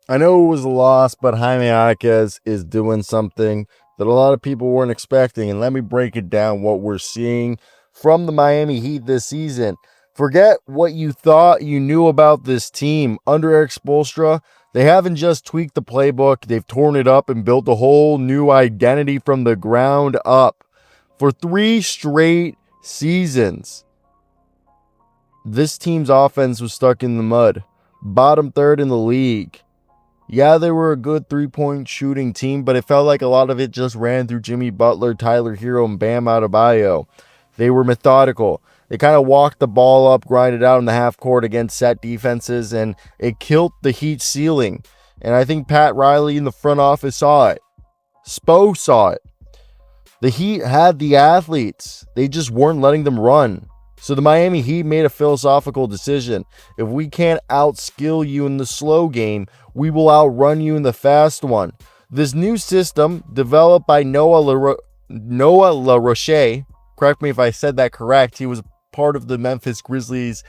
I know it was a loss, but Jaime Jaquez is doing something that a lot of people weren't expecting. And let me break it down what we're seeing from the Miami Heat this season. Forget what you thought you knew about this team. Under Erik Spoelstra, they haven't just tweaked the playbook, they've torn it up and built a whole new identity from the ground up. For 3 straight seasons, this team's offense was stuck in the mud. Bottom third in the league. Yeah, they were a good three-point shooting team, but it felt like a lot of it just ran through Jimmy Butler, Tyler Hero, and Bam Adebayo. They were methodical. They kind of walked the ball up, grinded out in the half court against set defenses, and it killed the Heat's ceiling. And I think Pat Riley in the front office saw it. Spo saw it. The Heat had the athletes. They just weren't letting them run. So the Miami Heat made a philosophical decision. If we can't outskill you in the slow game, we will outrun you in the fast one. This new system, developed by Noah LaRoche, correct me if I said that correct, he was part of the Memphis Grizzlies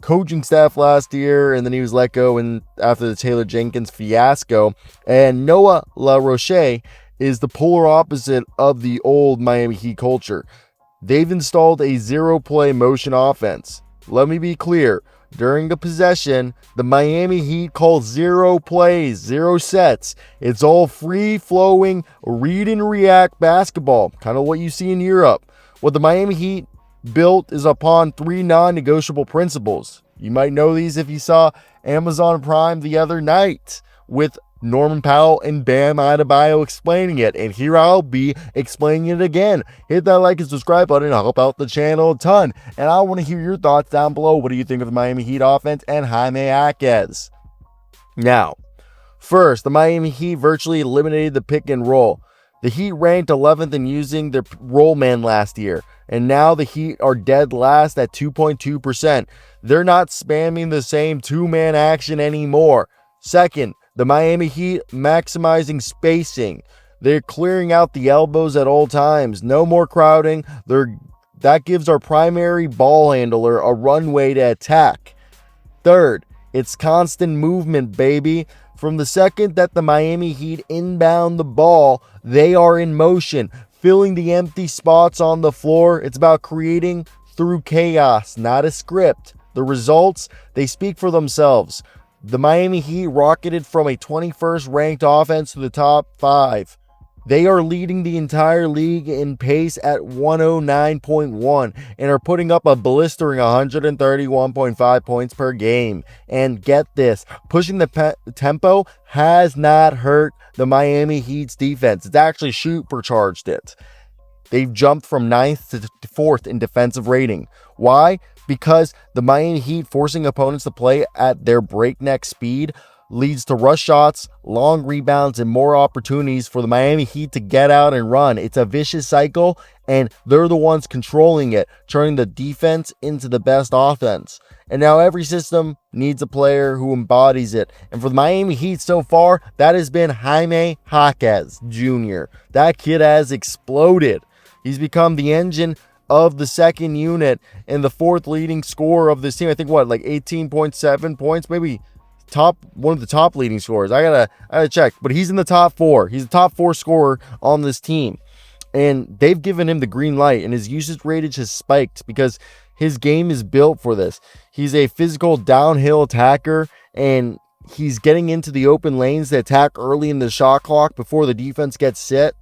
coaching staff last year, and then he was let go after the Taylor Jenkins fiasco. And Noah LaRoche is the polar opposite of the old Miami Heat culture. They've installed a zero-play motion offense. Let me be clear. During a possession, the Miami Heat call 0 plays, 0 sets. It's all free-flowing, read and react basketball, kind of what you see in Europe. What the Miami Heat built is upon 3 non-negotiable principles. You might know these if you saw Amazon Prime the other night with Norman Powell and Bam Adebayo explaining it, and here I'll be explaining it again. Hit that like and subscribe button, it'll help out the channel a ton, and I want to hear your thoughts down below. What do you think of the Miami Heat offense and Jaime Jaquez? Now, first, the Miami Heat virtually eliminated the pick and roll. The Heat ranked 11th in using their roll man last year, and now the Heat are dead last at 2.2%. They're not spamming the same two-man action anymore. Second, the Miami Heat maximizing spacing. They're clearing out the elbows at all times. No more crowding. That gives our primary ball handler a runway to attack. Third, it's constant movement, baby. From the second that the Miami Heat inbound the ball, they are in motion, filling the empty spots on the floor. It's about creating through chaos, not a script. The results, they speak for themselves. The Miami Heat rocketed from a 21st ranked offense to the top 5. They are leading the entire league in pace at 109.1 and are putting up a blistering 131.5 points per game. And get this, pushing the tempo has not hurt the Miami Heat's defense. It's actually supercharged it. They've jumped from 9th to 4th in defensive rating. Why? Because the Miami Heat forcing opponents to play at their breakneck speed leads to rush shots, long rebounds, and more opportunities for the Miami Heat to get out and run. It's a vicious cycle, and they're the ones controlling it, turning the defense into the best offense. And now every system needs a player who embodies it. And for the Miami Heat so far, that has been Jaime Jaquez Jr. That kid has exploded. He's become the engine of the second unit and the 4th leading scorer of this team. I think like 18.7 points, maybe one of the top leading scorers. I gotta check, but he's in the top 4. He's the top 4 scorer on this team, and they've given him the green light, and his usage ratage has spiked because his game is built for this. He's a physical downhill attacker, and he's getting into the open lanes to attack early in the shot clock before the defense gets set.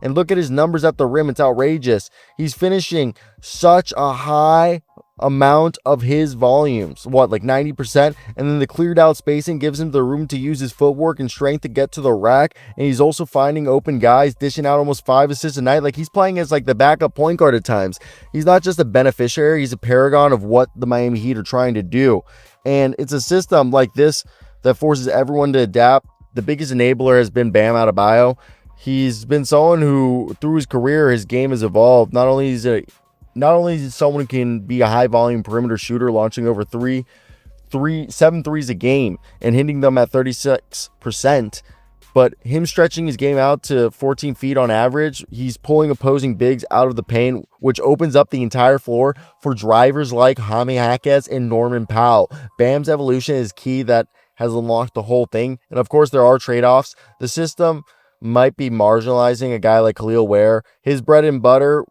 And look at his numbers at the rim. It's outrageous. He's finishing such a high amount of his volumes. Like 90%? And then the cleared out spacing gives him the room to use his footwork and strength to get to the rack. And he's also finding open guys, dishing out almost 5 assists a night. Like, he's playing as like the backup point guard at times. He's not just a beneficiary. He's a paragon of what the Miami Heat are trying to do. And it's a system like this that forces everyone to adapt. The biggest enabler has been Bam Adebayo. He's been someone who, through his career, his game has evolved. Not only is he someone who can be a high-volume perimeter shooter, launching over 7 threes a game and hitting them at 36%, but him stretching his game out to 14 feet on average, he's pulling opposing bigs out of the paint, which opens up the entire floor for drivers like Jaime Jaquez and Norman Powell. Bam's evolution is key that has unlocked the whole thing. And of course, there are trade-offs. The system might be marginalizing a guy like Khalil Ware. His bread and butter,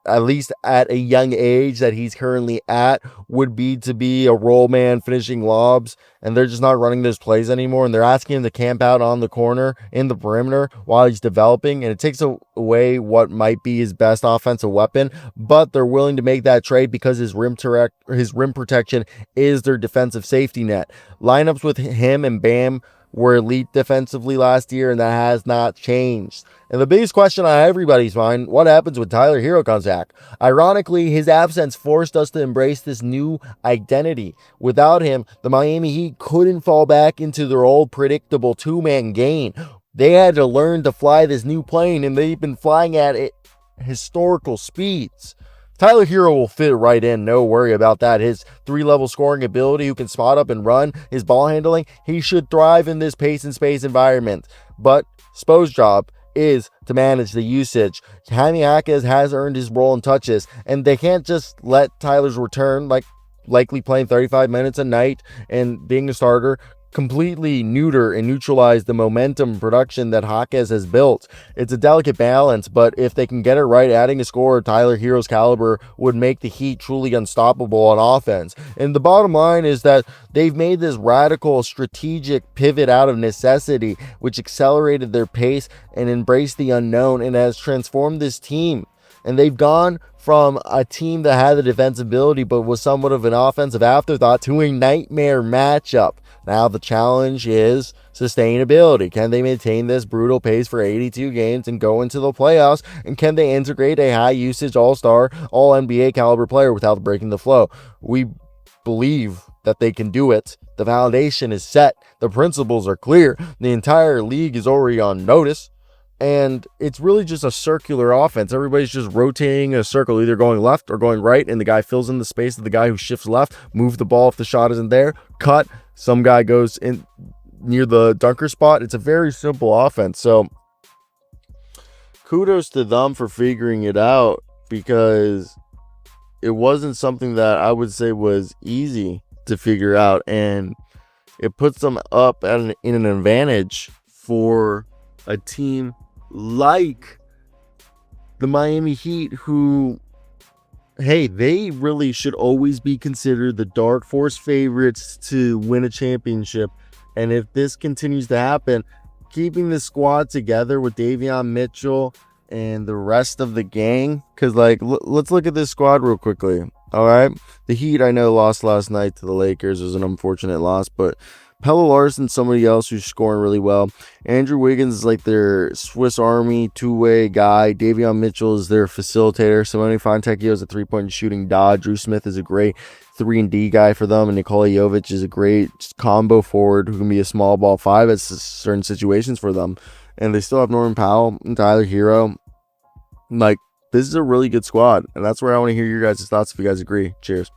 at least at a young age that he's currently at, would be to be a roll man finishing lobs, and they're just not running those plays anymore, and they're asking him to camp out on the corner in the perimeter while he's developing, and it takes away what might be his best offensive weapon. But they're willing to make that trade because his rim protection is their defensive safety net. Lineups with him and Bam were elite defensively last year, and that has not changed. And the biggest question on everybody's mind, what happens when Tyler Hero comes back? Ironically, his absence forced us to embrace this new identity. Without him, the Miami Heat couldn't fall back into their old predictable two-man game. They had to learn to fly this new plane, and they've been flying at it historical speeds. Tyler Hero will fit right in, no worry about that. His 3-level scoring ability, who can spot up and run, his ball handling, he should thrive in this pace and space environment. But Spo's job is to manage the usage. Jaime Jaquez has earned his role and touches, and they can't just let Tyler's return, likely playing 35 minutes a night and being a starter, completely neuter and neutralize the momentum production that Jaquez has built. It's a delicate balance, but if they can get it right, adding a scorer Tyler Hero's caliber would make the Heat truly unstoppable on offense. And the bottom line is that they've made this radical strategic pivot out of necessity, which accelerated their pace and embraced the unknown, and has transformed this team. And they've gone from a team that had the defensibility but was somewhat of an offensive afterthought to a nightmare matchup. Now the challenge is sustainability. Can they maintain this brutal pace for 82 games and go into the playoffs? And can they integrate a high-usage all-star, all-NBA caliber player without breaking the flow? We believe that they can do it. The foundation is set. The principles are clear. The entire league is already on notice. And it's really just a circular offense. Everybody's just rotating a circle, either going left or going right, and the guy fills in the space of the guy who shifts left, move the ball if the shot isn't there, cut, some guy goes in near the dunker spot. It's a very simple offense. So kudos to them for figuring it out, because it wasn't something that I would say was easy to figure out, and it puts them up in an advantage for a team like the Miami Heat, who, hey, they really should always be considered the dark horse favorites to win a championship. And if this continues to happen, keeping the squad together with Davion Mitchell and the rest of the gang, because let's look at this squad real quickly. All right, the Heat, I know, lost last night to the Lakers. It was an unfortunate loss, but Pelle Larson's somebody else who's scoring really well. Andrew Wiggins is like their Swiss Army two-way guy. Davion Mitchell is their facilitator. Simone Fontecchio is a three-point shooting dog. Drew Smith is a great 3-and-D guy for them. And Nikola Jovic is a great combo forward who can be a small ball 5 at certain situations for them. And they still have Norman Powell and Tyler Hero. This is a really good squad. And that's where I want to hear your guys' thoughts if you guys agree. Cheers.